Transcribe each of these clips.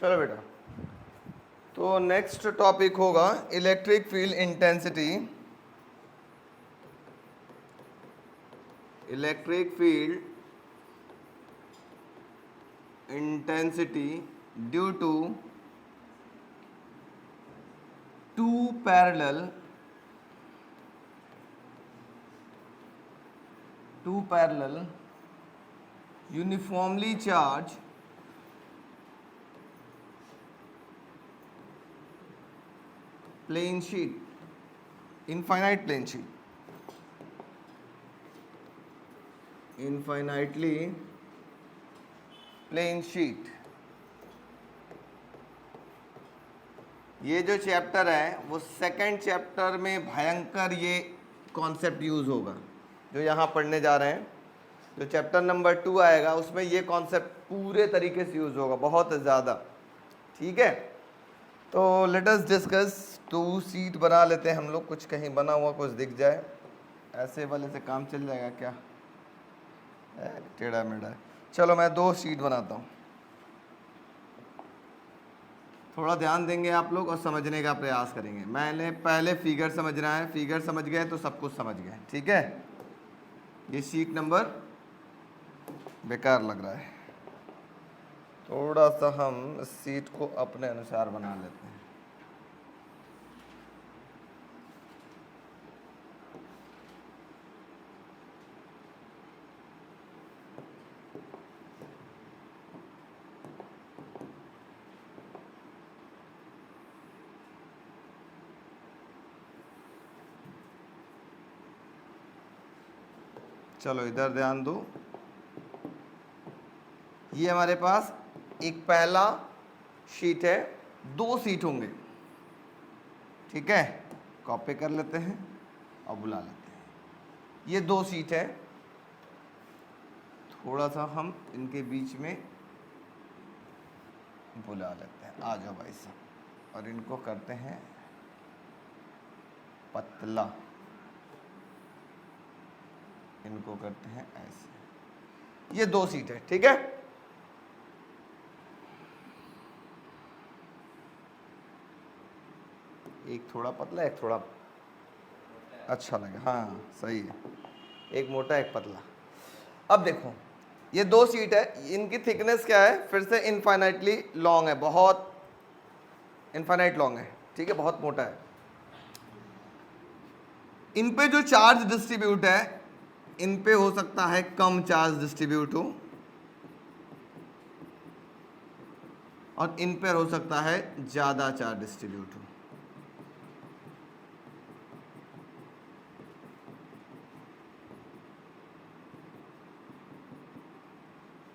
चलो बेटा, तो नेक्स्ट टॉपिक होगा electric field intensity. Electric field intensity due to two parallel uniformly charged plane sheet, infinitely plane sheet। ये जो chapter है वो सेकंड चैप्टर में भयंकर ये कॉन्सेप्ट यूज होगा जो यहाँ पढ़ने जा रहे हैं। जो चैप्टर नंबर 2 आएगा उसमें ये कॉन्सेप्ट पूरे तरीके से यूज होगा, बहुत ज़्यादा। ठीक है, तो लेट अस डिस्कस। 2 सीट बना लेते हैं हम लोग, कुछ कहीं बना हुआ कुछ दिख जाए, ऐसे वाले से काम चल जाएगा क्या? टेढ़ा मेढ़ा। चलो मैं 2 सीट बनाता हूँ। थोड़ा ध्यान देंगे आप लोग और समझने का प्रयास करेंगे। मैंने पहले फिगर समझना है, फिगर समझ गए तो सब कुछ समझ गए। ठीक है, ये सीट नंबर बेकार लग रहा है, थोड़ा सा हम इस सीट को अपने अनुसार बना लेते हैं। चलो इधर ध्यान दो। ये हमारे पास एक पहला शीट है, 2 सीट होंगे। ठीक है, कॉपी कर लेते हैं और बुला लेते हैं। ये 2 सीट है, थोड़ा सा हम इनके बीच में बुला लेते हैं। आ जाओ भाई साहब, और इनको करते हैं पतला, इनको करते हैं ऐसे। ये 2 सीट है। ठीक है, एक थोड़ा पतला, एक थोड़ा अच्छा लगे। हाँ सही है, एक मोटा एक पतला। अब देखो ये 2 सीट है, इनकी थिकनेस क्या है? फिर से इनफाइनाइटली लॉन्ग है, बहुत इनफाइनाइट लॉन्ग है। ठीक है, बहुत मोटा है। इन पे जो चार्ज डिस्ट्रीब्यूट है, इन पे हो सकता है कम चार्ज डिस्ट्रीब्यूट हो, और इन पर हो सकता है ज्यादा चार्ज डिस्ट्रीब्यूट हो।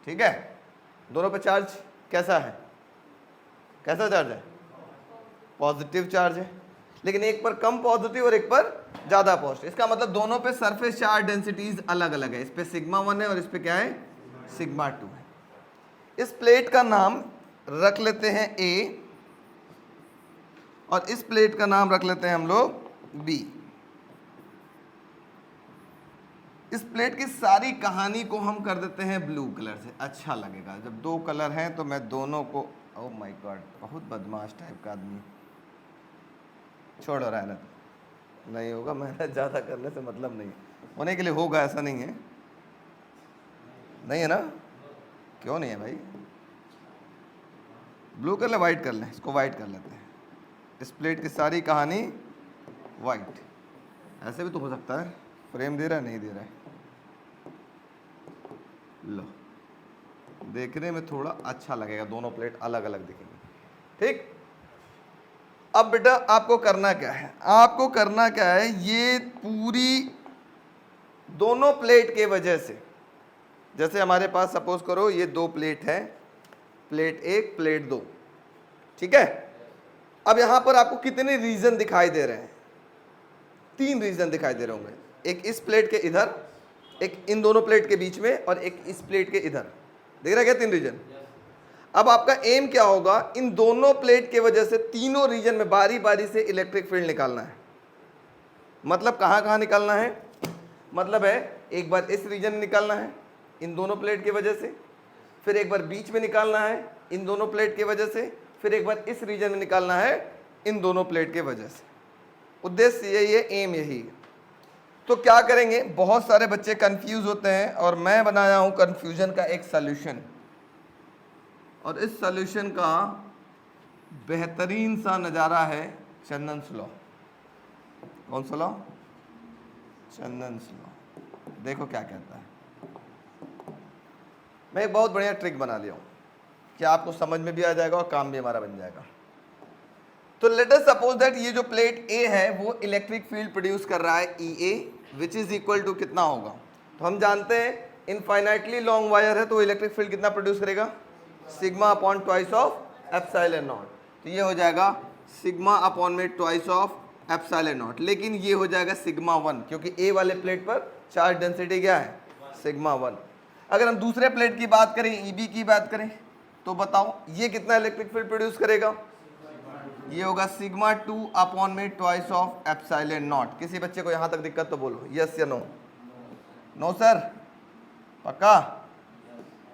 ठीक है, दोनों पे चार्ज कैसा है? कैसा चार्ज है? पॉजिटिव चार्ज है, लेकिन एक पर कम पॉजिटिव और एक पर ज्यादा पॉजिटिव। इसका मतलब दोनों पे सरफेस चार्ज डेंसिटीज अलग अलग है। इस पे सिग्मा 1 है और इस पे क्या है? सिग्मा 2 है। इस प्लेट का नाम रख लेते हैं ए, और इस प्लेट का नाम रख लेते हैं हम लोग बी। इस प्लेट की सारी कहानी को हम कर देते हैं ब्लू कलर से, अच्छा लगेगा। जब 2 कलर हैं तो मैं दोनों को, ओह माय गॉड, बहुत बदमाश टाइप का आदमी। छोड़ो, रहने दो, नहीं होगा। मेहनत ज़्यादा करने से मतलब नहीं, होने के लिए होगा ऐसा नहीं है। नहीं है ना? क्यों नहीं है भाई? ब्लू कर ले, वाइट कर लें, इसको वाइट कर लेते हैं। इस प्लेट की सारी कहानी वाइट। ऐसे भी तो हो सकता है, फ्रेम दे रहा है नहीं दे रहा है। लो, देखने में थोड़ा अच्छा लगेगा, दोनों प्लेट अलग अलग दिखेंगे। ठीक, अब बेटा आपको करना क्या है? आपको करना क्या है, ये पूरी दोनों प्लेट के वजह से, जैसे हमारे पास सपोज करो ये 2 प्लेट है, प्लेट 1 प्लेट 2। ठीक है, अब यहां पर आपको कितने रीजन दिखाई दे रहे हैं? 3 रीजन दिखाई दे रहे होंगे। एक इस प्लेट के इधर, एक इन दोनों प्लेट के बीच में, और एक इस प्लेट के इधर। देख रहा है क्या? 3 रीजन। अब आपका एम क्या होगा? इन दोनों प्लेट के वजह से तीनों रीजन में बारी बारी से इलेक्ट्रिक फील्ड निकालना है। मतलब कहां कहां निकालना है? मतलब है एक बार इस रीजन में निकालना है इन दोनों प्लेट की वजह से, फिर एक बार बीच में निकालना है इन दोनों प्लेट की वजह से, फिर एक बार इस रीजन में निकालना है इन दोनों प्लेट की वजह से। उद्देश्य यही है, एम यही है। तो क्या करेंगे, बहुत सारे बच्चे कंफ्यूज होते हैं और मैं बनाया हूं कंफ्यूजन का एक सॉल्यूशन, और इस सॉल्यूशन का बेहतरीन सा नज़ारा है चंदन्स लॉ। कौन सा लॉ? चंदन्स लॉ। देखो क्या कहता है। मैं एक बहुत बढ़िया ट्रिक बना लिया हूँ कि आपको समझ में भी आ जाएगा और काम भी हमारा बन जाएगा। तो लेट अस सपोज दैट ये जो प्लेट ए है वो इलेक्ट्रिक फील्ड प्रोड्यूस कर रहा है ई ए, विच इज इक्वल टू कितना होगा? तो हम जानते हैं इनफाइनाइटली लॉन्ग वायर है तो इलेक्ट्रिक फील्ड कितना प्रोड्यूस करेगा? Sigma upon twice of epsilon not. तो ये हो जाएगा सिग्मा अपॉन में ट्वाइस ऑफ एप्सिलॉन नॉट, लेकिन ये हो जाएगा सिग्मा 1 क्योंकि ए वाले प्लेट पर चार्ज डेंसिटी क्या है? सिग्मा 1। अगर हम दूसरे प्लेट की बात करें, ईबी की बात करें, तो बताओ ये कितना इलेक्ट्रिक फील्ड प्रोड्यूस करेगा? ये होगा सिग्मा 2 अपॉन में ट्वाइस ऑफ एप्सिलॉन नॉट। किसी बच्चे को यहां तक दिक्कत तो बोलो यस या नो? नो सर, पक्का?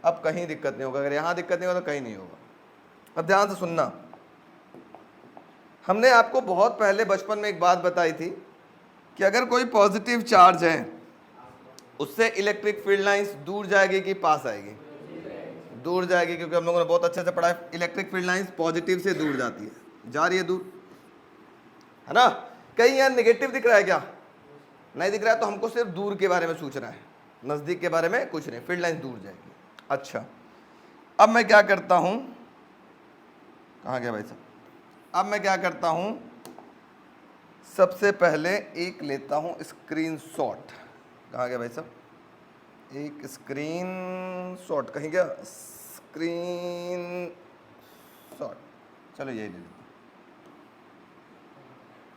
अब कहीं दिक्कत नहीं होगा, अगर यहां दिक्कत नहीं होगा तो कहीं नहीं होगा। अब ध्यान से सुनना, हमने आपको बहुत पहले बचपन में एक बात बताई थी कि अगर कोई पॉजिटिव चार्ज है उससे इलेक्ट्रिक फील्ड लाइंस दूर जाएगी कि पास आएगी? दूर जाएगी, क्योंकि हम लोगों ने बहुत अच्छे से पढ़ा है इलेक्ट्रिक फील्ड लाइंस पॉजिटिव से दूर जाती है, जा रही है दूर, है ना? कहीं यहाँ नेगेटिव दिख रहा है क्या? नहीं दिख रहा है, तो हमको सिर्फ दूर के बारे में सोचना है, नज़दीक के बारे में कुछ नहीं, फील्ड लाइंस दूर जाएगी। अच्छा, अब मैं क्या करता हूँ, कहाँ गया भाई साहब? अब मैं क्या करता हूँ, सबसे पहले एक लेता हूँ स्क्रीनशॉट। कहाँ गया भाई साहब? एक स्क्रीन शॉट, कहीं गया स्क्रीन शॉट, चलो यही ले लेते।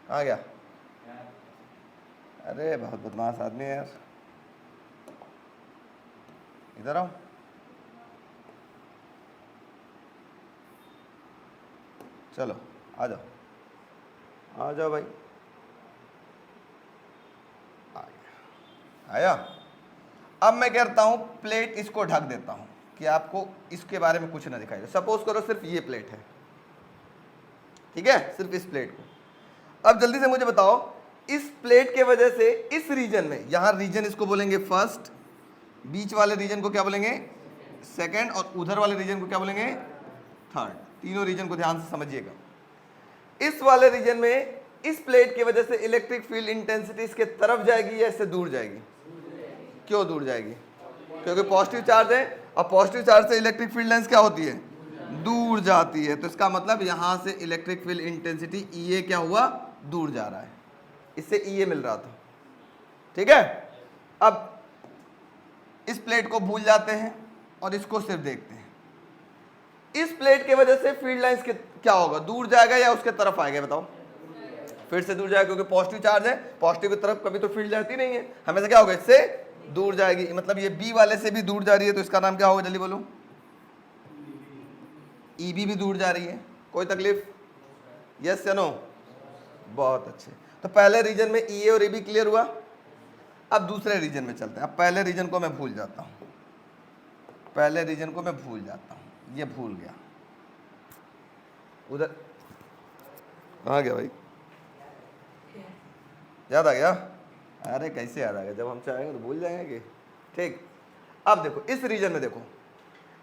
कहाँ गया? अरे बहुत बदमाश आदमी है यार, इधर आओ। चलो आ जाओ, आ जाओ भाई, आया। अब मैं करता हूं प्लेट इसको ढक देता हूं कि आपको इसके बारे में कुछ ना दिखाई दे। सपोज करो सिर्फ ये प्लेट है, ठीक है, सिर्फ इस प्लेट को। अब जल्दी से मुझे बताओ, इस प्लेट के वजह से इस रीजन में, यहां रीजन इसको बोलेंगे फर्स्ट, बीच वाले रीजन को क्या बोलेंगे? सेकंड, और उधर वाले रीजन को क्या बोलेंगे? थर्ड। तीनों रीजन को ध्यान से समझिएगा। इस वाले रीजन में इस प्लेट की वजह से इलेक्ट्रिक फील्ड इंटेंसिटी इसके तरफ जाएगी या इससे दूर जाएगी? क्यों दूर जाएगी? क्योंकि पॉजिटिव चार्ज है, और पॉजिटिव चार्ज से इलेक्ट्रिक फील्ड लाइंस क्या होती है? दूर जाती है। तो इसका मतलब यहां से इलेक्ट्रिक फील्ड इंटेंसिटी ईए क्या हुआ? दूर जा रहा है, इससे ईए मिल रहा था, ठीक है। अब इस प्लेट को भूल जाते हैं और इसको सिर्फ देखते हैं। इस प्लेट की वजह से फील्ड लाइंस क्या होगा? दूर जाएगा या उसके तरफ आएगा? बताओ। फिर से दूर जाएगा, क्योंकि पॉजिटिव चार्ज है, पॉजिटिव की तरफ कभी तो फील्ड जाती नहीं है, हमेशा क्या होगा? इससे दूर जाएगी। मतलब ये बी वाले से भी दूर जा रही है, तो इसका नाम क्या होगा? जल्दी बोलो। ईबी भी दूर जा रही है, कोई तकलीफ? यस या नो? बहुत अच्छे। तो पहले रीजन में ईए और ईबी क्लियर हुआ। अब दूसरे रीजन में चलते हैं। अब पहले रीजन को मैं भूल जाता हूं, पहले रीजन को मैं भूल जाता हूं, ये भूल गया। उधर कहाँ गया भाई? याद आ गया? अरे कैसे याद आ गया, जब हम चाहेंगे तो भूल जाएंगे। ठीक, अब देखो इस रीजन में देखो,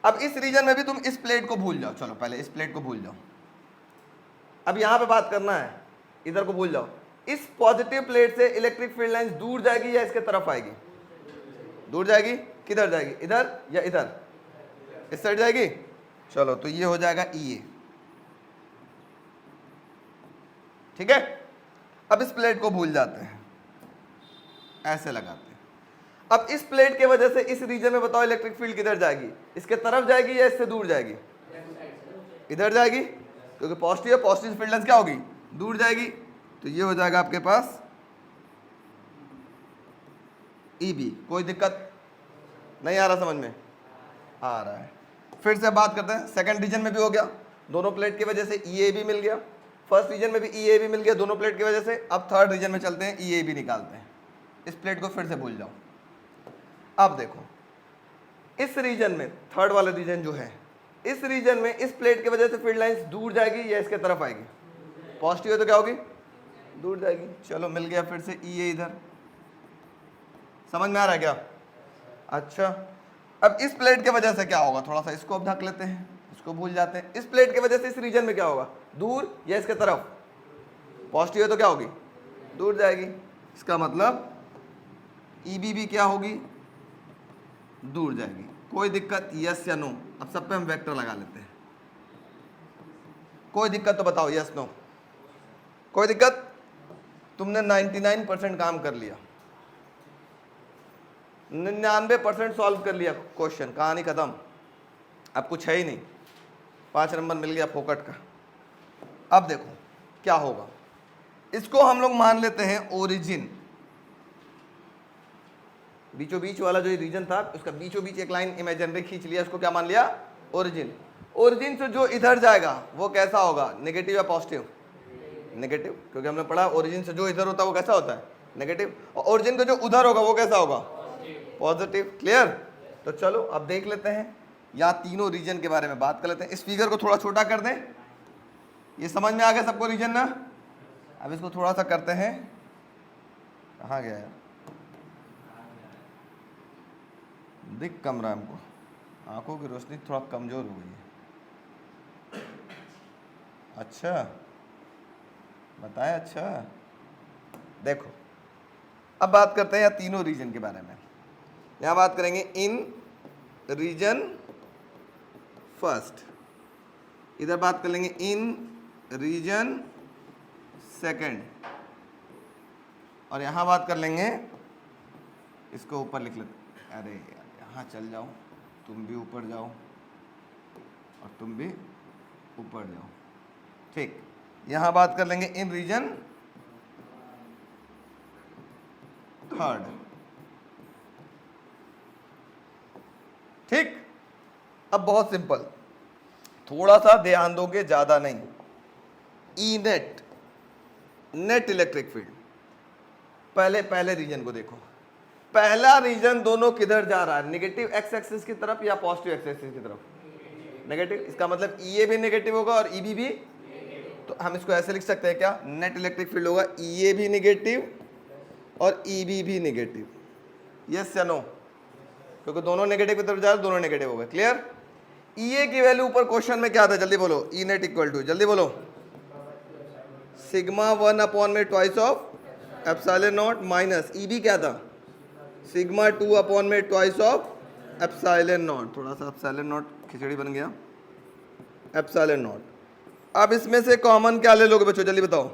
अब इस रीजन में भी तुम इस प्लेट को भूल जाओ। चलो पहले इस प्लेट को भूल जाओ, अब यहां पे बात करना है, इधर को भूल जाओ। इस पॉजिटिव प्लेट से इलेक्ट्रिक फील्ड लाइंस दूर जाएगी या इसके तरफ आएगी? दूर जाएगी। किधर जाएगी? इधर या इधर? इस साइड जाएगी। चलो तो ये हो जाएगा ईए, ठीक है। अब इस प्लेट को भूल जाते हैं, ऐसे लगाते हैं। अब इस प्लेट के वजह से इस रीजन में बताओ इलेक्ट्रिक फील्ड किधर जाएगी? इसके तरफ जाएगी या इससे दूर जाएगी? इधर जाएगी, क्योंकि पॉजिटिव है, पॉजिटिव फील्ड लाइंस क्या होगी? दूर जाएगी। तो ये हो जाएगा आपके पास ईबी। कोई दिक्कत नहीं आ रहा? समझ में आ रहा है। फिर से बात करते हैं, सेकंड रीजन में भी हो गया, दोनों प्लेट की वजह से ईए भी मिल गया। फर्स्ट रीजन में भी ईए भी मिल गया दोनों प्लेट की वजह से। अब थर्ड रीजन में चलते हैं, ईए भी निकालते हैं। इस प्लेट को फिर से भूल जाओ। अब देखो इस रीजन में, थर्ड वाला रीजन जो है, इस रीजन में इस प्लेट की वजह से फील्ड लाइंस दूर जाएगी या इसके तरफ आएगी? पॉजिटिव है तो क्या होगी? दूर जाएगी। चलो मिल गया फिर से ई है इधर, समझ में आ रहा है क्या? अच्छा, अब इस प्लेट की वजह से क्या होगा? थोड़ा सा इसको अब ढक लेते हैं, इसको भूल जाते हैं। इस प्लेट की वजह से इस रीजन में क्या होगा? दूर या इसके तरफ? पॉजिटिव है तो क्या होगी? दूर जाएगी। इसका मतलब ईबी भी क्या होगी? दूर जाएगी। कोई दिक्कत? यस या नो? अब सब पे हम वेक्टर लगा लेते हैं। कोई दिक्कत तो बताओ, यस नो? कोई दिक्कत? तुमने 99% काम कर लिया, 99% सॉल्व कर लिया क्वेश्चन, कहानी खत्म, अब कुछ है ही नहीं, 5 नंबर मिल गया फोकट का। अब देखो क्या होगा, इसको हम लोग मान लेते हैं ओरिजिन, बीचों बीच वाला जो रीजन था उसका बीचों बीच एक लाइन इमेजिनरी खींच लिया, उसको क्या मान लिया? ओरिजिन। ओरिजिन से जो इधर जाएगा वो कैसा होगा? नेगेटिव या पॉजिटिव? नेगेटिव, क्योंकि हमने पढ़ा ओरिजिन से जो इधर होता है वो कैसा होता है? नेगेटिव। और ओरिजिन का जो उधर होगा वो कैसा होगा? पॉजिटिव। क्लियर? तो चलो अब देख लेते हैं, यहाँ तीनों रीजन के बारे में बात कर लेते हैं। इस फिगर को थोड़ा छोटा कर दें, ये समझ में आ गया सबको रीजन ना? अब इसको थोड़ा सा करते हैं, कहाँ गया यार, दिख कम रहा है हमको, आंखों की रोशनी थोड़ा कमजोर हो गई है। अच्छा बताएं, अच्छा देखो अब बात करते हैं यहाँ तीनों रीजन के बारे में। यहाँ बात करेंगे इन रीजन फर्स्ट, इधर बात कर लेंगे इन रीजन सेकंड, और यहाँ बात कर लेंगे, इसको ऊपर लिख लेते, अरे यार यहाँ चल जाओ, तुम भी ऊपर जाओ और तुम भी ऊपर जाओ, ठीक। यहाँ बात कर लेंगे इन रीजन थर्ड, ठीक। अब बहुत सिंपल, थोड़ा सा ध्यान दोगे, ज्यादा नहीं। E net, net electric field, पहले रीजन को देखो। पहला रीजन दोनों किधर जा रहा है? नेगेटिव एक्स एक्सिस की तरफ या पॉजिटिव एक्स एक्सिस की तरफ? नेगेटिव। इसका मतलब ई भी नेगेटिव होगा और ई भी। तो हम इसको ऐसे लिख सकते हैं क्या? नेट इलेक्ट्रिक फील्ड होगा ई भी नेगेटिव और ई भी नेगेटिव। यस या नो? क्योंकि दोनों नेगेटिव की तरफ जा रहे, दोनों नेगेटिव हो गए। क्लियर? ई की वैल्यू ऊपर क्वेश्चन में क्या था? जल्दी बोलो। ई नेट इक्वल टू, जल्दी बोलो, सिग्मा 1 अपॉन में twice of epsilon nought minus ई भी क्या था? सिग्मा 2 अपॉन में ट्वाइस ऑफ एप्सिलॉन नॉट। थोड़ा सा एप्सिलॉन नॉट खिचड़ी बन गया, एप्सिलॉन नॉट। अब इसमें से कॉमन क्या ले लोगे बच्चों, जल्दी बताओ?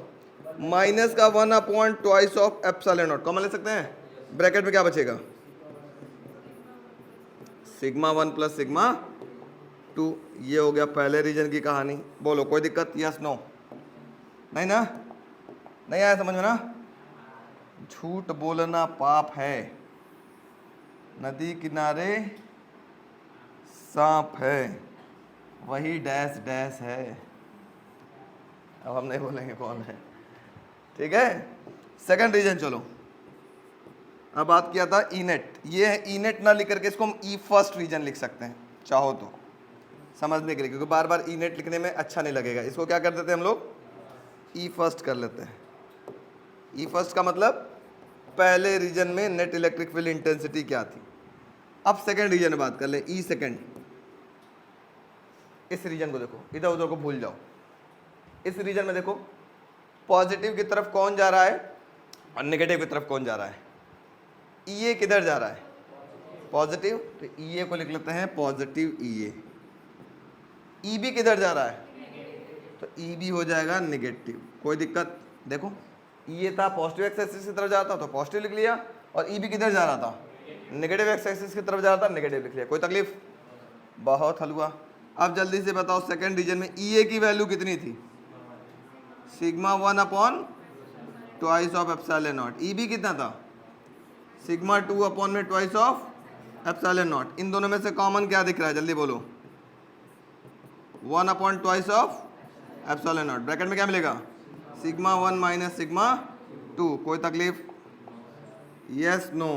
माइनस का 1 upon twice of epsilon naught common ले सकते हैं। ब्रैकेट में क्या बचेगा? Sigma 1 plus sigma 2। ये हो गया पहले रीजन की कहानी। बोलो कोई दिक्कत? Yes no? नहीं ना? नहीं आया समझ में ना? झूठ बोलना पाप है, नदी किनारे सांप है, वही डैश डैश है। अब हम नहीं बोलेंगे कौन है, ठीक है। सेकंड रीजन चलो। अब बात किया था ई नेट, ये है ई नेट ना लिख करके इसको हम ई फर्स्ट रीजन लिख सकते हैं चाहो तो, समझने के लिए, क्योंकि बार बार ई नेट लिखने में अच्छा नहीं लगेगा। इसको क्या कर देते हैं हम लोग? ई फर्स्ट कर लेते हैं। ई फर्स्ट का मतलब पहले रीजन में नेट इलेक्ट्रिक फील्ड इंटेंसिटी क्या थी। अब सेकंड रीजन में बात कर ले, ई सेकंड। इस रीजन को देखो, इधर उधर को भूल जाओ। इस रीजन में देखो पॉजिटिव की तरफ कौन जा रहा है और नेगेटिव की तरफ कौन जा रहा है। ई किधर जा रहा है? पॉजिटिव, तो ई को लिख लेते हैं पॉजिटिव ई। ई बी किधर जा रहा है? तो ई बी हो जाएगा नेगेटिव। कोई दिक्कत? देखो ये था पॉजिटिव एक्स एक्सिस की तरफ जा रहा था तो पॉजिटिव लिख लिया, और ई बी किधर जा रहा था? नेगेटिव एक्स एक्सिस की तरफ जा रहा था, नेगेटिव लिख लिया। कोई तकलीफ? बहुत हलवा। अब जल्दी से बताओ सेकंड रीजन में ई की वैल्यू कितनी थी? Sigma 1 upon twice of epsilon naught. E B कितना था? सिग्मा 2 अपॉन में ट्वाइस ऑफ एप्सिलॉन नॉट। इन दोनों में से कॉमन क्या दिख रहा है? जल्दी बोलो। 1 upon twice of epsilon naught. Bracket में क्या मिलेगा? Sigma 1 minus sigma 2। कोई तकलीफ? Yes no?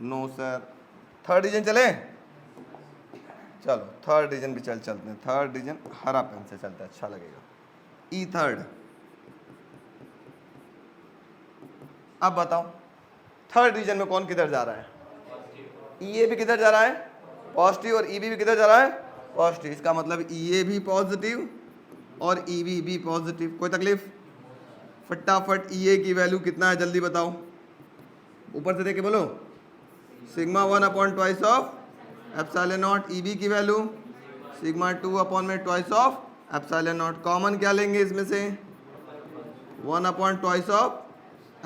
No sir. Third region चले, चलो थर्ड रीजन भी चलते हैं। थर्ड रीजन हरा पेन से चलता है, अच्छा लगेगा। ई थर्ड। अब बताओ थर्ड रीजन में कौन किधर जा रहा है? ई ए भी किधर जा रहा है? पॉजिटिव। और ई बी भी किधर जा रहा है? पॉजिटिव। इसका मतलब ई ए भी पॉजिटिव और ई बी भी पॉजिटिव। कोई तकलीफ? फटाफट ई ए की वैल्यू कितना है जल्दी बताओ, ऊपर से देखे बोलो। Sigma 1 upon twice of epsilon naught. E B की वैल्यू सिग्मा 2 अपॉन में twice of epsilon naught. Common क्या लेंगे इसमें से? 1 upon twice of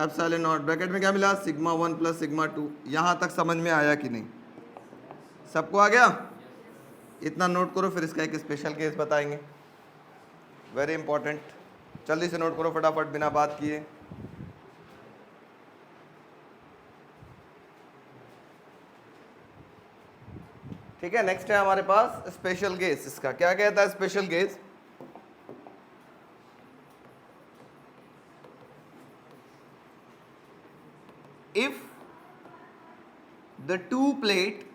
epsilon naught. Bracket में क्या मिला? Sigma 1 plus sigma 2। यहाँ तक समझ में आया कि नहीं? सबको आ गया? इतना नोट करो, फिर इसका एक स्पेशल केस बताएंगे, वेरी इंपॉर्टेंट। जल्दी से नोट करो फटाफट बिना बात किए। ठीक है, नेक्स्ट है हमारे पास स्पेशल केस। इसका क्या कहता है special case? If the two plate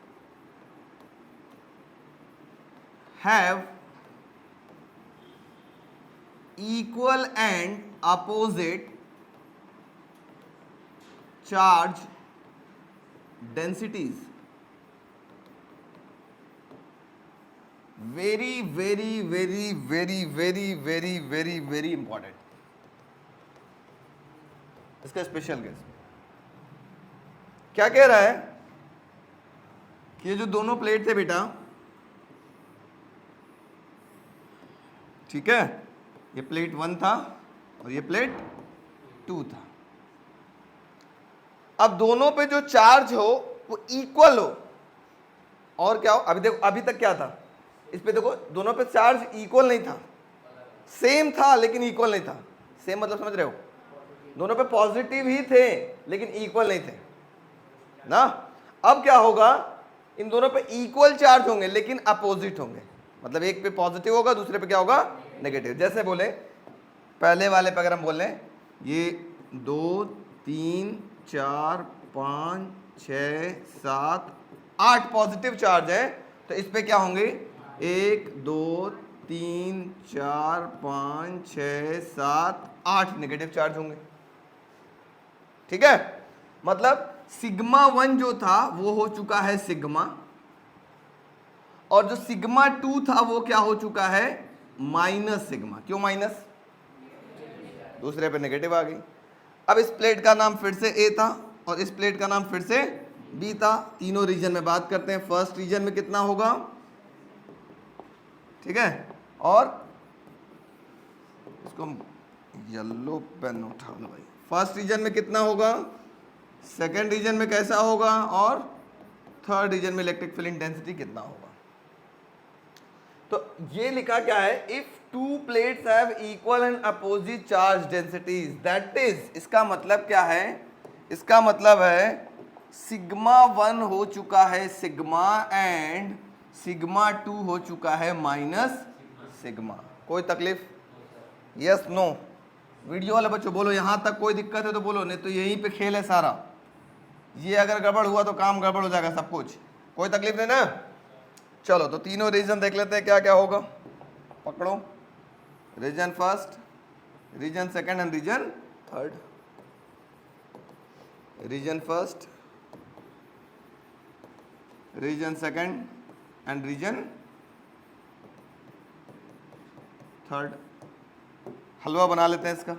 have equal and opposite charge densities, very very very very very very very very important। इसका स्पेशल केस क्या कह रहा है कि ये जो दोनों प्लेट थे बेटा, ठीक है, ये प्लेट 1 था और ये प्लेट 2 था। अब दोनों पे जो चार्ज हो वो इक्वल हो, और क्या हो? अभी देखो, अभी तक क्या था? इस पे देखो, दोनों पे चार्ज इक्वल नहीं था, सेम था लेकिन इक्वल नहीं था। सेम मतलब समझ रहे हो? दोनों पे पॉजिटिव ही थे लेकिन इक्वल नहीं थे ना। अब क्या होगा? इन दोनों पे इक्वल चार्ज होंगे लेकिन अपोजिट होंगे। मतलब एक पे पॉजिटिव होगा, दूसरे पे क्या होगा? नेगेटिव। जैसे बोले पहले वाले पे, अगर हम बोले ये 2 3 4 5 6 7 8 पॉजिटिव चार्ज है, तो इस पे क्या होंगे? 1 2 3 4 5 6 7 8 नेगेटिव चार्ज होंगे। ठीक है, मतलब सिग्मा 1 जो था वो हो चुका है सिग्मा, और जो सिग्मा 2 था वो क्या हो चुका है? Minus sigma. क्यों माइनस? दूसरे पे नेगेटिव आ गई। अब इस प्लेट का नाम फिर से ए था और इस प्लेट का नाम फिर से बी था। तीनों रीजन में बात करते हैं। फर्स्ट रीजन में कितना होगा? ठीक है, और इसको येलो पेन उठा लो भाई। फर्स्ट रीजन में कितना होगा? सेकेंड रीजन में कैसा होगा? और थर्ड रीजन में इलेक्ट्रिक फील्ड इंटेंसिटी कितना होगा? तो ये लिखा क्या है? If two plates have equal and opposite charge densities, that is, इसका मतलब क्या है? इसका मतलब है सिग्मा 1 हो चुका है सिग्मा एंड सिग्मा 2 हो चुका है माइनस सिग्मा। कोई तकलीफ? Yes no? वीडियो वाले बच्चों बोलो, यहां तक कोई दिक्कत है तो बोलो, नहीं तो यहीं पे खेल है सारा। ये अगर गड़बड़ हुआ तो काम गड़बड़ हो जाएगा सब कुछ। कोई तकलीफ नहीं ना? चलो तो तीनों रीजन देख लेते हैं क्या क्या होगा। पकड़ो, region first, region second and region third. Region first, region second and region third. हलवा बना लेते हैं इसका।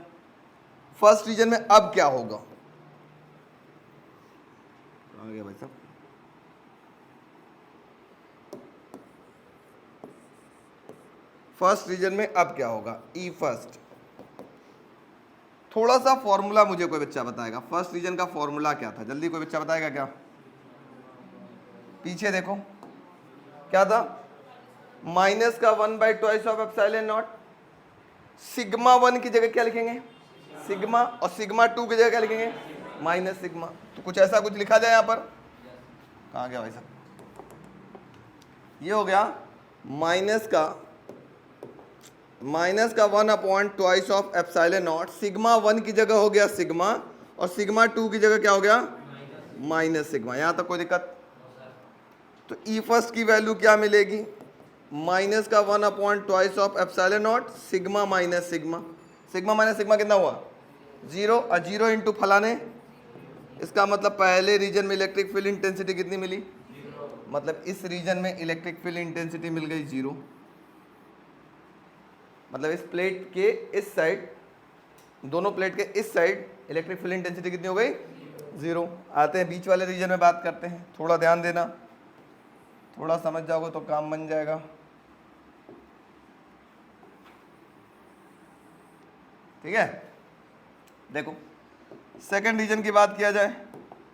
फर्स्ट रीजन में अब क्या होगा? आ गया भाई साहब। फर्स्ट रीजन में अब क्या होगा? ई फर्स्ट। थोड़ा सा फॉर्मूला मुझे कोई बच्चा बताएगा? फर्स्ट रीजन का फॉर्मूला क्या था? जल्दी कोई बच्चा बताएगा क्या? पीछे देखो क्या था? माइनस का 1/2 ऑफ एप्सिलॉन नॉट। सिग्मा 1 की जगह क्या लिखेंगे? सिग्मा, और सिग्मा 2 की जगह क्या लिखेंगे? Minus sigma. तो कुछ ऐसा कुछ लिखा जाए यहाँ पर। कहाँ गया भाई साहब? ये हो गया माइनस का 1/2 ऑफ एप्सिलॉन नॉट। सिग्मा 1 की जगह हो गया सिग्मा, और सिग्मा 2 की जगह क्या हो गया? Minus sigma. यहाँ तक कोई दिक्कत? तो ई फर्स्ट की वैल्यू क्या मिलेगी, माइनस का 1 upon twice of epsilon not sigma minus sigma, sigma minus sigma कितना हुआ 0, और 0 इंटू फलाने, इसका मतलब पहले रीजन में इलेक्ट्रिक फील्ड इंटेंसिटी कितनी मिली, मतलब इस रीजन में इलेक्ट्रिक फील्ड इंटेंसिटी मिल गई 0, मतलब इस प्लेट के इस साइड, दोनों प्लेट के इस साइड इलेक्ट्रिक फील्ड इंटेंसिटी कितनी हो गई 0। आते हैं बीच वाले रीजन में बात करते हैं, थोड़ा ध्यान देना, थोड़ा समझ जाओगे तो काम बन जाएगा। ठीक है, देखो सेकंड रीजन की बात किया जाए,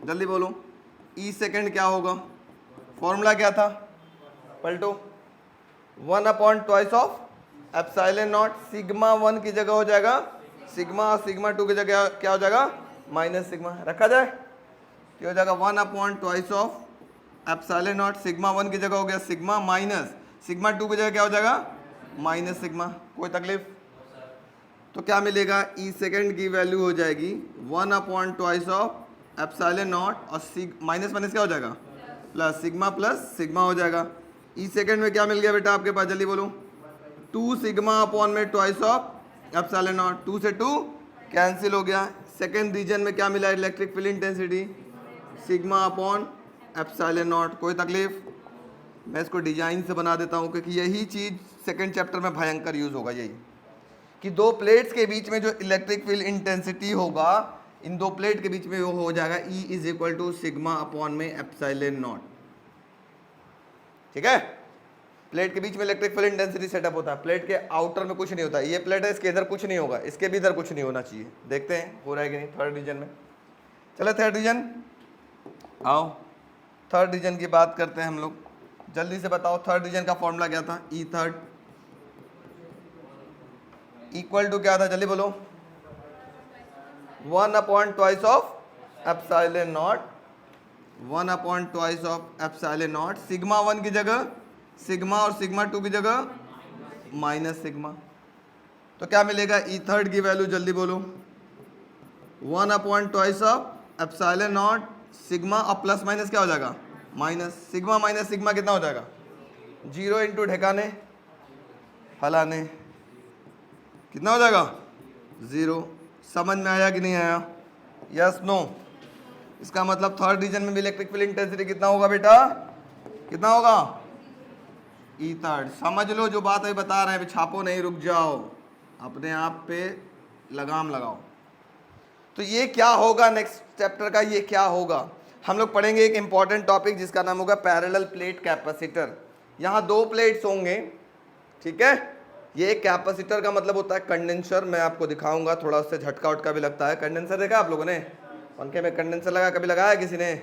जल्दी बोलो, ई सेकंड क्या होगा, फॉर्मूला क्या था, पलटो, 1 upon twice of epsilon not, sigma 1 की जगह हो जाएगा सिग्मा, और सिग्मा 2 की जगह क्या हो जाएगा माइनस सिग्मा, रखा जाए क्या हो जाएगा 1 upon twice of epsilon not, sigma 1 की जगह हो गया सिग्मा, माइनस सिग्मा 2 की जगह क्या हो जाएगा माइनस सिग्मा, कोई तकलीफ। तो क्या मिलेगा, ई सेकंड की वैल्यू हो जाएगी 1 upon twice of epsilon not, और माइनस माइनस क्या हो जाएगा प्लस, सिग्मा प्लस सिग्मा हो जाएगा। ई सेकंड में क्या मिल गया बेटा आपके पास, जल्दी बोलो, 2 सिग्मा अपॉन में ट्वाइस ऑफ एप्सिलॉन नॉट, 2 से 2 कैंसिल हो गया। सेकंड रीजन में क्या मिला, electric field intensity sigma upon epsilon not, कोई तकलीफ। मैं इसको डिजाइन से बना देता हूँ, क्योंकि यही चीज़ सेकंड चैप्टर में भयंकर यूज होगा, यही कि दो प्लेट्स के बीच में जो इलेक्ट्रिक फील्ड इंटेंसिटी होगा, इन दो प्लेट के बीच में वो हो जाएगा E is equal to sigma upon में एप्सिलॉन नॉट। ठीक है, प्लेट के बीच में इलेक्ट्रिक फील्ड इंटेंसिटी सेटअप होता है, प्लेट के आउटर में कुछ नहीं होता, ये प्लेट है इसके इधर कुछ नहीं होगा, इसके भी इधर कुछ नहीं होना चाहिए। देखते हैं हो रहा है कि नहीं थर्ड रीजन में। चलो थर्ड रीजन, आओ थर्ड रीजन की बात करते हैं हम लोग, जल्दी से बताओ थर्ड रीजन का फॉर्मूला क्या था, ई थर्ड इक्वल टू क्या था, जल्दी बोलो, 1 upon twice of epsilon not, 1 upon twice of epsilon not, sigma 1 की जगह सिग्मा और सिग्मा 2 की जगह माइनस सिग्मा। तो क्या मिलेगा, ई थर्ड की वैल्यू जल्दी बोलो, 1 upon twice of epsilon not sigma, और प्लस माइनस क्या हो जाएगा माइनस, सिग्मा माइनस सिग्मा कितना हो जाएगा 0 इंटू ढेकाने फलाने कितना हो जाएगा 0। समझ में आया कि नहीं आया, यस नो। इसका मतलब थर्ड रीजन में भी इलेक्ट्रिक फील्ड इंटेंसिटी कितना होगा बेटा, कितना होगा ई थर्ड। समझ लो जो बात अभी बता रहे हैं, छापो नहीं, रुक जाओ, अपने आप पे लगाम लगाओ। तो ये क्या होगा नेक्स्ट चैप्टर का, ये क्या होगा, हम लोग पढ़ेंगे एक इंपॉर्टेंट टॉपिक जिसका नाम होगा पैरेलल प्लेट कैपेसिटर। यहाँ दो प्लेट्स होंगे, ठीक है, ये एक कैपेसिटर का मतलब होता है कंडेंसर, मैं आपको दिखाऊंगा, थोड़ा उससे झटका उटका भी लगता है। कंडेंसर देखा आप लोगों ने, पंखे में कंडेंसर लगा, कभी लगाया किसी ने,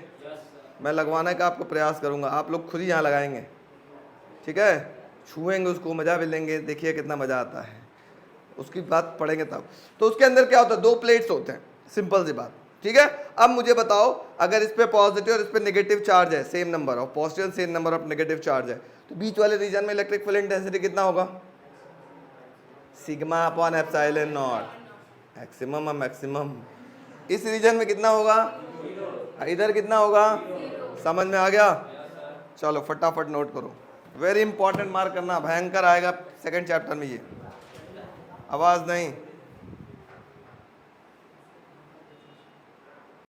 मैं लगवाने का आपको प्रयास करूंगा, आप लोग खुद ही यहाँ लगाएंगे, ठीक है, छुएंगे उसको, मजा भी लेंगे, देखिए कितना मजा आता है, उसकी बात पढ़ेंगे तब। तो उसके अंदर क्या होता है, दो प्लेट्स होते हैं, सिंपल सी बात, ठीक है। अब मुझे बताओ, अगर इस पे पॉजिटिव और इस पे नेगेटिव चार्ज है, same number of positive same number of negative charge है, तो बीच वाले रीजन में इलेक्ट्रिक फील्ड इंटेंसिटी कितना होगा, sigma upon epsilon not, maximum और मैक्सिमम। इस रीजन में कितना होगा, इधर कितना होगा, समझ में आ गया। चलो फटाफट नोट करो, वेरी इंपॉर्टेंट, मार्क करना, भयंकर आएगा सेकंड चैप्टर में ये, आवाज नहीं।